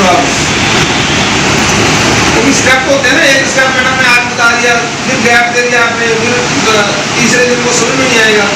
लो आप। क्योंकि स्टेप होते हैं ना, एक स्टेप मैडम ने आज बता दिया, फिर गैप दे दिया आपने, फिर तीसरे दिन को समझ में नहीं आएगा।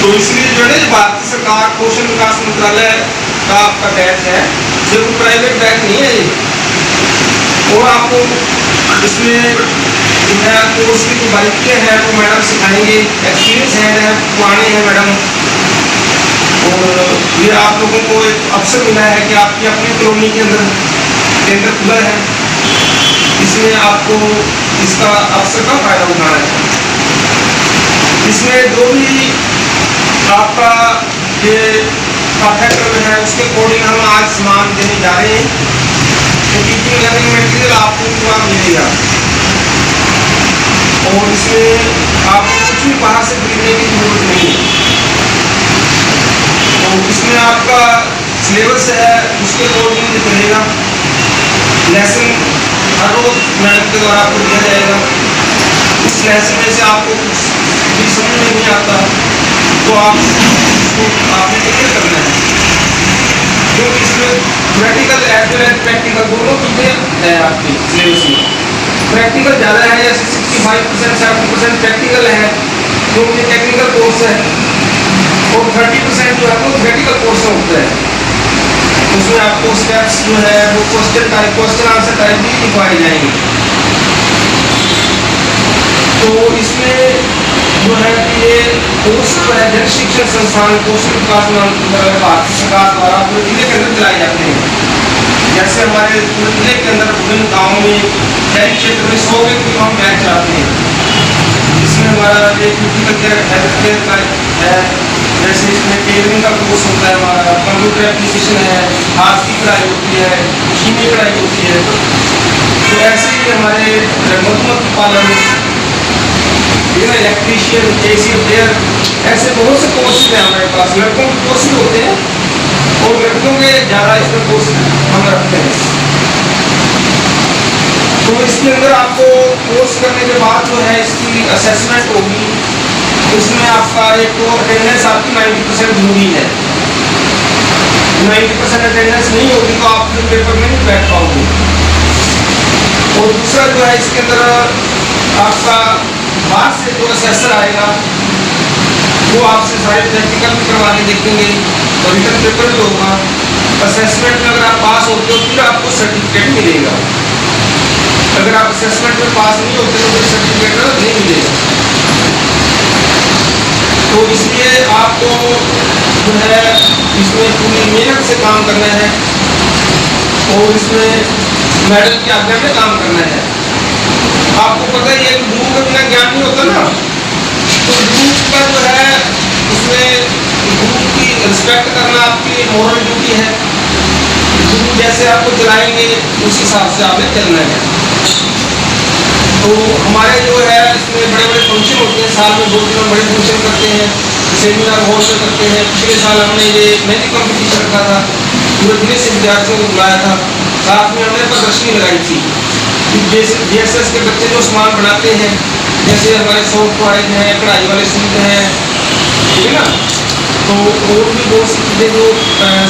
तो इसलिए जो है ना, भारत सरकार कौशल विकास मंत्रालय का आपका बैच है, जो प्राइवेट बैच नहीं है ये। और आपको इसमें कोर्स की जो बारीकियाँ हैं वो मैडम सिखाएंगे, एक्सपीरियंस है, पुराने हैं मैडम। और ये आप लोगों को एक अवसर मिला है कि आपकी अपनी कॉलोनी के अंदर केंद्र खुला है, इसमें आपको इसका अवसर का फायदा उठाना है। इसमें जो भी आपका ये पाठ्यक्रम है उसके अकॉर्डिंग हम आज सामान देने जा रहे हैं। तो टीचिंग लर्निंग मटेरियल आपको पूरा मिलेगा और इसमें आपको कुछ भी बाहर से खरीदने की जरूरत नहीं है। तो इसमें आपका सिलेबस है, उसके अकॉर्डिंग चलेगा। लेसन हर रोज मैडम के द्वारा आपको दिया जाएगा। उस लेसन में से आपको कुछ भी समझ में नहीं आता तो आप उसको आपने क्लियर करना है, क्योंकि इसमें practical as well as practical दोनों चीज़ें है आपकी सिलेबस में। प्रैक्टिकल ज़्यादा है, जैसे 65% 70% प्रैक्टिकल है क्योंकि टेक्निकल कोर्स है, और 30% जो है वो थ्योरेटिकल कोर्स में होता है। उसमें आपको स्टेप्स जो है वो क्वेश्चन आंसर टाइप भी लिखवाए जाएंगे। तो इसमें जो है कि ये कोर्स जो है जन शिक्षण संस्थान कौशल विकास भारत सरकार द्वारा पूरे जिले के अंदर चलाए जाते हैं। जैसे हमारे पूरे जिले के अंदर विभिन्न गाँव में शहरी क्षेत्र में 100 व्यक्ति हम बैच चलाते हैं। इसमें हमारा एक एग्रीकल्चर हेल्थ केयर का है, जैसे इसमें टेलरिंग का कोर्स होता है, हमारा कंप्यूटर एप्लीकेशन है, हाथ की कढ़ाई होती है, मशीनी कढ़ाई होती है। तो ऐसे ही हमारे मधुमक्खी पालन, इलेक्ट्रीशियन, एसी रिपेयर, ऐसे बहुत से कोर्सेज हैं हमारे पास। लड़कों के कोर्स भी होते हैं और लड़कों के ज़्यादा इसमें कोर्स हम रखते हैं। तो इसके अंदर आपको कोर्स करने के बाद जो है इसकी असेसमेंट होगी। इसमें आपका एक तो अटेंडेंस आपकी 90% जरूरी है। 90% अटेंडेंस नहीं होगी तो आप फिर पेपर में नहीं बैठ पाओगे। और दूसरा जो है इसके अंदर आपका बाहर से जो असेसर आएगा वो आपसे सारे प्रैक्टिकल भी करवा के देखेंगे, रिटन पेपर भी होगा। असेसमेंट में अगर आप पास होते हो फिर आपको सर्टिफिकेट मिलेगा। अगर आप असेसमेंट में पास नहीं होते तो फिर सर्टिफिकेट नहीं मिलेगा। तो इसलिए आपको जो है इसमें पूरी मेहनत से काम करना है और इसमें मेडल की आज्ञा में काम करना है। आपको पता ही है कि गुरु का बिना ज्ञान नहीं होता ना, तो गुरु का जो है उसमें गुरु की रिस्पेक्ट करना आपकी मॉरल ड्यूटी है। गुरु जैसे आपको चलाएंगे उस हिसाब से आपने चलना है। तो हमारे जो है इसमें बड़े बड़े फंक्शन होते हैं, साल में 2 दिन बड़े फंक्शन करते हैं, सेमिनार हॉल में करते हैं। पिछले साल हमने ये मेहंदी कंपटीशन रखा था, पूरे जिले से विद्यार्थियों को बुलाया था, साथ में हमने प्रदर्शनी लगाई थी। JSS के बच्चे जो सामान बनाते हैं, जैसे हमारे सॉफ्ट टॉयज हैं, कढ़ाई वाले सूट हैं, ठीक है ना, तो और भी बहुत सी चीज़ें जो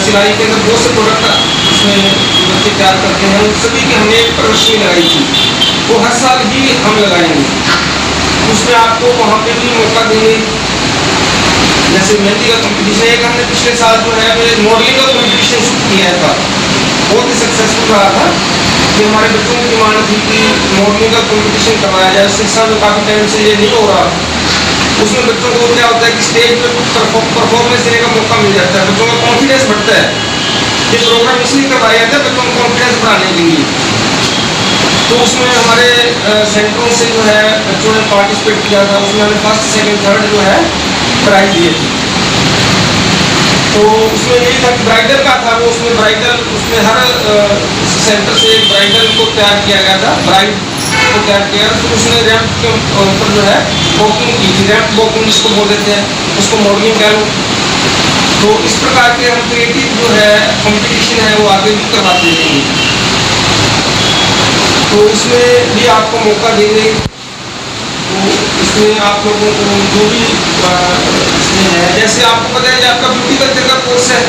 सिलाई के अंदर बहुत से प्रोडक्ट इसमें बच्चे तैयार करते हैं, उन सभी की हमने एक प्रदर्शनी लगाई थी। वो हर साल ही हम लगाएंगे, उसमें आपको वहाँ पे भी मौका देंगे। जैसे मेहंदी का कंपटीशन एक हमने पिछले साल जो है मॉडलिंग का कंपटीशन शुरू किया था, बहुत ही सक्सेसफुल रहा था। कि हमारे बच्चों की डिमांड थी कि मॉडलिंग का कंपटीशन करवाया जाए। शिक्षा में काफ़ी टाइम से ये नहीं हो रहा। उसमें बच्चों को क्या होता है कि स्टेज पर कुछ परफॉर्मेंस देने का मौका मिल जाता है, बच्चों का कॉन्फिडेंस बढ़ता है। ये प्रोग्राम इसलिए करवाया जाता है बच्चों को कॉन्फिडेंस बढ़ाने के लिए। तो उसमें हमारे सेंटरों से जो है बच्चों ने पार्टिसिपेट किया था, उसमें हमें फर्स्ट सेकंड थर्ड जो है प्राइज दिए थे। तो उसमें यही था कि ब्राइडल का था, वो उसमें ब्राइडल उसमें हर सेंटर से एक ब्राइडल को तैयार किया गया था, ब्राइड को तैयार किया गया। तो उसने रैंप के ऊपर जो है वॉकिंग की थी, रैंप वॉकिंग जिसको बोल देते हैं, उसको मॉडलिंग कह लो। तो इस प्रकार के हम क्रिएटिव जो है कंपटीशन है वो आगे भी करवाते रहेंगे। तो इसमें भी आपको मौका देंगे। तो इसमें आप लोगों को जो भी इसमें है, जैसे आपको पता है कि आपका ब्यूटी कल्चर का कोर्स है,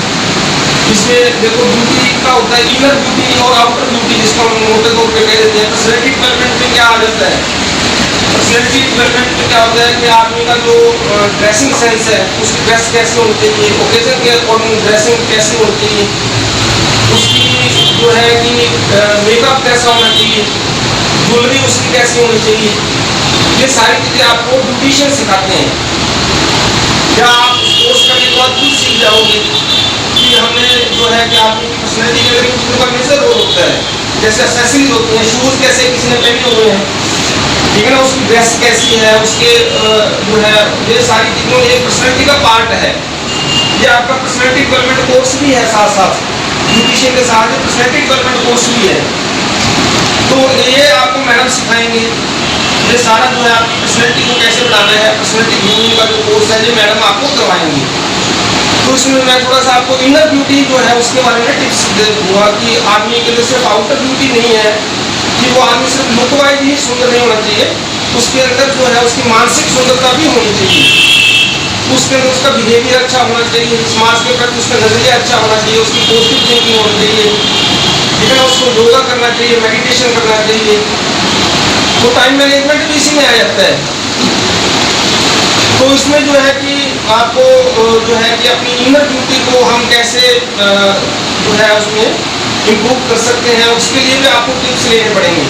इसमें देखो ब्यूटी का होता है इनर ब्यूटी और आउटर ब्यूटी, जिसको हम मोटे तौर पे कह देते हैं। पर्सनैलिटी डेवलपमेंट में क्या आ जाता है, पर्सनैलिटी डेवलपमेंट में क्या होता है कि आदमी का जो ड्रेसिंग सेंस है, उसकी ड्रेस कैसे होनी चाहिए, ओकेजन के अकॉर्डिंग ड्रेसिंग कैसी होनी चाहिए, उसकी जो है कि मेकअप कैसा होना चाहिए, ज्वेलरी उसकी कैसी होनी चाहिए, ये सारी चीज़ें आपको ब्यूटिशियन सिखाते हैं। या आप कोर्स करने के बाद खुद सीख जाओगे कि हमने जो है कि आपकी पर्सनैलिटी के अंदर चीज़ों का मेजर रोल होता है। जैसे एक्सेसरीज होती हैं, शूज़ कैसे किसी ने पहने हुए हैं, ठीक है ना, उसकी ड्रेस कैसी है, उसके जो है ये सारी चीज़ों ये पर्सनैलिटी का पार्ट है। ये आपका पर्सनैलिटी डेवलपमेंट कोर्स भी है, साथ साथ ब्यूटिशियन के साथ पर्सनैलिटी डेवलपमेंट कोर्स भी है। तो ये आपको मैडम सिखाएंगे, ये सारा जो है आपकी पर्सनैलिटी को कैसे बनाना है, पर्सनैलिटी ग्रूमिंग का जो कोर्स है ये मैडम आपको करवाएंगे। तो इसमें मैं थोड़ा सा आपको इनर ब्यूटी जो है उसके बारे में टिप्स दे दूँगा कि आदमी के लिए सिर्फ आउटर ब्यूटी नहीं है कि वो आदमी सिर्फ लुक वाइज ही सुंदर नहीं होना चाहिए, उसके अंदर जो है उसकी मानसिक सुंदरता भी होनी चाहिए, उसके अंदर उसका बिहेवियर अच्छा होना चाहिए, समाज के प्रति उसका नजरिया अच्छा होना चाहिए, उसकी पॉजिटिव थिंकिंग होनी चाहिए, ठीक है ना, उसको योगा करना चाहिए, मेडिटेशन करना चाहिए। तो टाइम मैनेजमेंट भी इसी में आ जाता है। तो इसमें जो है कि आपको जो है कि अपनी इनर ब्यूटी को हम कैसे जो है उसमें इम्प्रूव कर सकते हैं, उसके लिए भी आपको टिप्स लेने पड़ेंगे।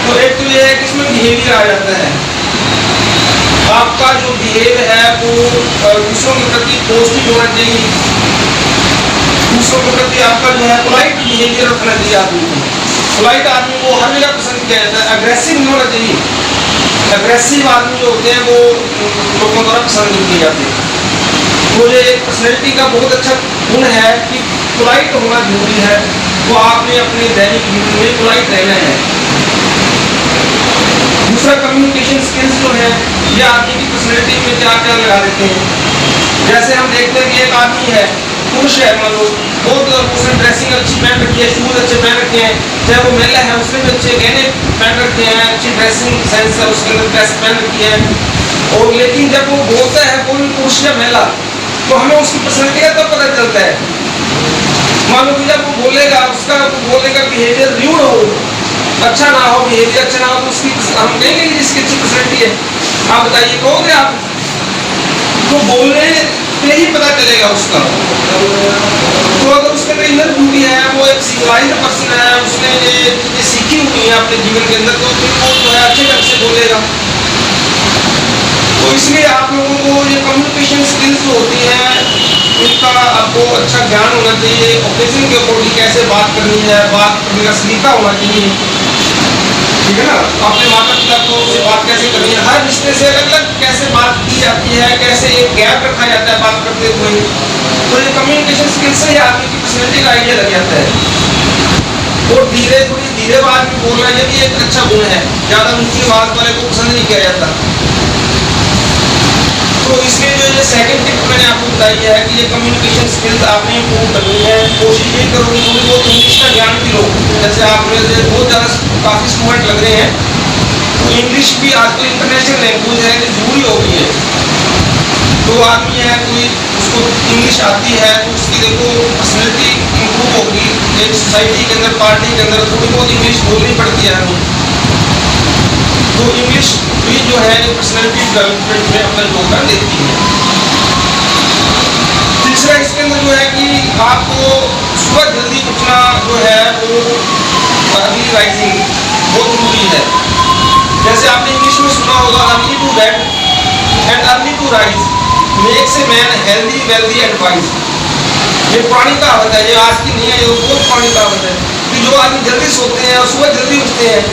तो एक तो ये है कि इसमें बिहेवियर आ जाता है, आपका जो बिहेव है वो दूसरों के प्रति पॉजिटिव होना चाहिए, दूसरों के प्रति आपका जो है पोलाइट बिहेवियर रखना चाहिए आदमी को। पोलाइट आदमी को हर जगह पसंद किया जाता है, अग्रेसिव नहीं होना चाहिए। अग्रेसिव आदमी जो होते हैं वो लोगों द्वारा पसंद नहीं किए जाते। तो ये एक पर्सनैलिटी का बहुत अच्छा गुण है कि पोलाइट होना जरूरी है, वो आपने अपने दैनिक जीवन में पोलाइट रहना है। दूसरा कम्युनिकेशन स्किल्स जो है ये आदमी की पर्सनैलिटी में क्या क्या लगा देते हैं। जैसे हम देखते हैं कि एक आदमी है, पुरुष है, मान लो बहुत उसने ड्रेसिंग अच्छी पहन रखी है, शूज अच्छे पहन रखे हैं, चाहे वो महिला है उसने भी अच्छे गहने पहन रखे हैं, अच्छी ड्रेसिंग सेंस है, उसके अंदर ड्रेस पहन रखी है। और लेकिन जब वो बोलता है कोई पुरुष या महिला तो हमें उसकी पर्सनैलिटी का तब पता चलता है। मान लो कि जब वो बोलेगा, उसका बोलने का बिहेवियर र्यूड हो, अच्छा ना हो, बिहेवियर अच्छा ना हो, तो उसकी हम कहेंगे कि इसकी अच्छी पर्सनैलिटी है। आप बताइए, कहोगे आप? तो बोलने पे ही पता चलेगा उसका। तो अगर उसके अंदर इनर ब्यूटी है, वो एक सिविलाइज्ड पर्सन है, उसने ये सीखी हुई है अपने जीवन के अंदर, तो फिर वो जो है अच्छे ढंग से बोलेगा। तो इसलिए आप लोगों को ये कम्युनिकेशन स्किल्स जो होती हैं इनका आपको अच्छा ज्ञान होना चाहिए। ओकेजन के अकॉर्डिंग कैसे बात करनी है, बात करने का सलीका होना चाहिए, ठीक है ना। अपने माता पिता को से बात कैसे करनी है, हर रिश्ते से अलग अलग कैसे बात की जाती है, कैसे एक गैप रखा जाता है बात करते हुए। तो ये कम्युनिकेशन स्किल से ही आदमी की पर्सनैलिटी का आइडिया लग जाता है। और थोड़ी धीरे बात में बोलना ये भी एक अच्छा गुण है, ज़्यादा ऊंची आवाज वाले को पसंद नहीं किया जाता। तो इसलिए जो ये सेकंड टिप मैंने आपको बताई है कि ये कम्युनिकेशन स्किल्स आपने इम्प्रूव करनी है। कोशिश ये करो कि थोड़ी बहुत इंग्लिश का ज्ञान भी लो। जैसे आप में से बहुत ज़्यादा काफ़ी स्टूडेंट लग रहे हैं, तो इंग्लिश भी आजकल इंटरनेशनल लैंग्वेज है कि जरूरी हो गई है। तो आदमी है कोई उसको इंग्लिश आती है तो उसकी देखो पर्सनैलिटी इम्प्रूव होगी। एक सोसाइटी के अंदर, पार्टी के अंदर थोड़ी बहुत इंग्लिश बोलनी पड़ती है हमें। तो इंग्लिश भी जो है पर्सनैलिटी डेवलपमेंट में अपना योगदान देती है। तीसरा इसके अंदर जो है कि आपको सुबह जल्दी उठना जो है वो अर्ली राइजिंग बहुत जरूरी है। जैसे आपने इंग्लिश में सुना होगा early to bed and early to rise makes a man healthy wealthy and wise. ये पुरानी कहावत है, ये आज की नहीं है, ये बहुत पुरानी कहावत है कि जो आदमी जल्दी सोते हैं और सुबह जल्दी उठते हैं,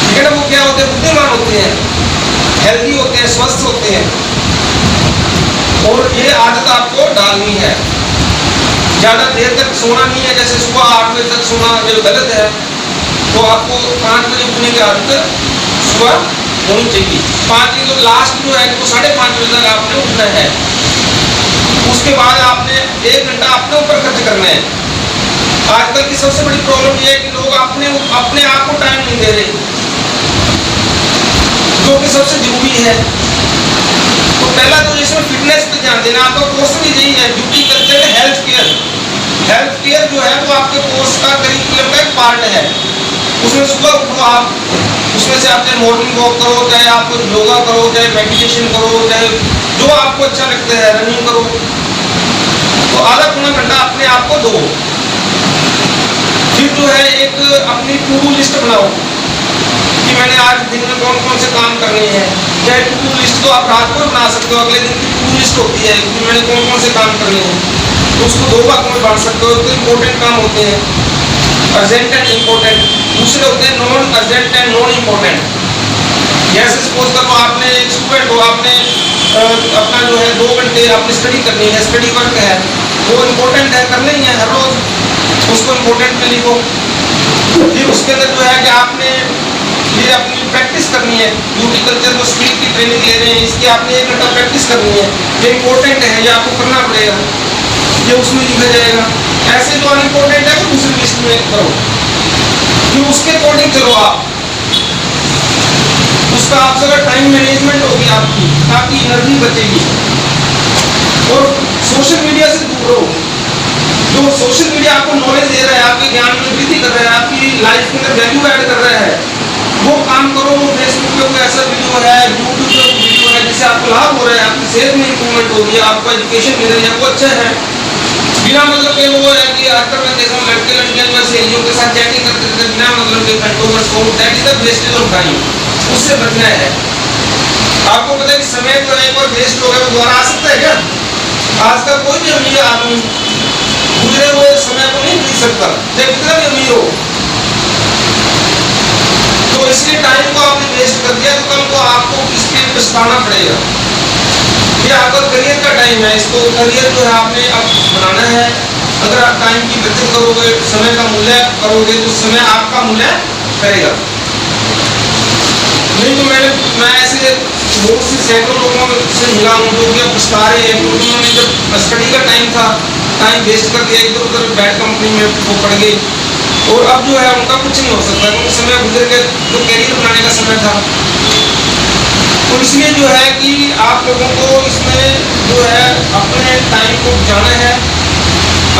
ठीक है ना, वो क्या होते हैं, बुद्धिमान होते हैं, हेल्दी होते हैं, स्वस्थ होते हैं। और ये आदत आपको डालनी है। ज़्यादा देर तक सोना नहीं है, जैसे सुबह 8 बजे तक सोना जो गलत है, तो आपको 5 बजे उठने की आदत सुबह होनी चाहिए। 5 बजे तो लास्ट जो है तो 5:30 बजे तक आपने उठना है। उसके बाद आपने 1 घंटा अपने ऊपर खर्च करना है। आजकल की सबसे बड़ी प्रॉब्लम ये है कि लोग अपने आप को टाइम नहीं दे रहे, जो कि सबसे जरूरी है। तो पहला तो इसमें फिटनेस पे ध्यान देना, आपका कोर्स भी यही है, beauty culture health care. Career जो है वो आपके कोर्स का करिकुलम का एक पार्ट है। उसमें सुबह उठो आप, उसमें से आप चाहे मॉर्निंग वॉक करो, चाहे आप योगा करो, चाहे मेडिटेशन करो, चाहे जो आपको अच्छा लगता है, रनिंग करो, तो आधा पौना घंटा अपने आप को दो। फिर जो है एक अपनी टू डू लिस्ट बनाओ कि मैंने आज दिन में कौन कौन से काम करने हैं। चाहे टू डू लिस्ट तो आप रात को बना सकते हो, अगले दिन की टू डू लिस्ट होती है कि मैंने कौन कौन से काम करने हैं, तो उसको दो भागों में बांट सकते हो। तो इम्पोर्टेंट काम होते हैं अर्जेंट एंड इम्पोर्टेंट, दूसरे होते हैं non urgent and non important. जैसे सपोज करो आपने एक स्टूडेंट हो, आपने अपना जो है 2 घंटे आपने स्टडी करनी है, स्टडी वर्क है, वो इम्पोर्टेंट है, करना ही है हर रोज, उसको इम्पोर्टेंट में लिखो। फिर उसके अंदर जो है कि आपने ये अपनी प्रैक्टिस करनी है, ब्यूटी कल्चर को स्किल की ट्रेनिंग ले रहे हैं, इसकी आपने 1 घंटा प्रैक्टिस करनी है, ये इम्पोर्टेंट है, ये आपको करना पड़ेगा, ये उसमें लिखा जाएगा। ऐसे जो अनइम्पोर्टेंट है वो दूसरी लिस्ट में करो, फिर उसके अकॉर्डिंग चलो आप, उसका आपसे अगर टाइम मैनेजमेंट होगी आपकी, आपकी एनर्जी बचेगी। और सोशल मीडिया से दूर रहो। जो सोशल मीडिया आपको नॉलेज दे रहा है, आपके ज्ञान में वृद्धि कर रहा है, आपकी लाइफ के अंदर वैल्यू ऐड कर रहा है, वो काम करो। वो फेसबुक पे कोई ऐसा वीडियो है, यूट्यूब पे कोई वीडियो है जिससे आपको लाभ हो रहा है, आपकी सेहत में इंप्रूवमेंट हो रही है, आपको एजुकेशन मिल रही है, वो अच्छा है। बिना मतलब के वो है कि आजकल मैं देखा हूँ लड़के लड़कियां जो सहेलियों के साथ चैटिंग करते रहते बिना मतलब के कंट्रोवर्स को, that is the wastage of time, उससे बचना है। आपको पता है कि समय तो एक बार वेस्ट हो गया, वो दोबारा आ सकता है क्या? आज का कोई भी अमीर आदमी गुजरे हुए समय को नहीं जीत सकता, चाहे कितना भी अमीर हो। तो इसलिए टाइम को आपने वेस्ट कर दिया, तो कल को आपको इसके पछताना पड़ेगा। ये आपका करियर का टाइम है, इसको करियर जो है आपने अब बनाना है। अगर आप टाइम की बचत करोगे, समय का मूल्य करोगे, तो समय आपका मूल्य करेगा। नहीं तो मैं ऐसे बहुत सी सैकड़ों लोगों से मिला हूँ जो कि अब पछता रहे हैं, क्योंकि उन्होंने जब स्टडी का टाइम था, टाइम वेस्ट कर दिया, इधर उधर बैड कंपनी में वो पड़ गई, और अब जो है उनका कुछ नहीं हो सकता, क्योंकि समय गुजर के जो कैरियर बनाने का समय था। तो इसलिए जो है कि आप लोगों को इसमें जो है अपने टाइम को जाना है,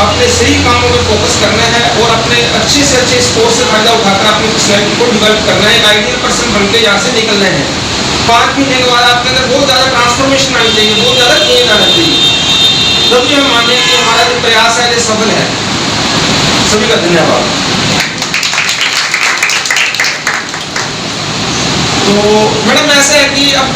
अपने सही कामों पे फोकस करना है, और अपने अच्छे से अच्छे स्पोर्ट्स से फायदा उठाकर अपनी पर्सनैलिटी को डेवलप करना है, एक आइडियल पर्सन बनकर यहाँ से निकलना है। 5 महीने के बाद आपके अंदर बहुत ज़्यादा ट्रांसफॉर्मेशन आनी चाहिए, बहुत ज़्यादा चेंज आना चाहिए, तभी हम माने कि हमारा जो प्रयास है ये सफल है। सभी का धन्यवाद। तो मैडम ऐसा है कि अब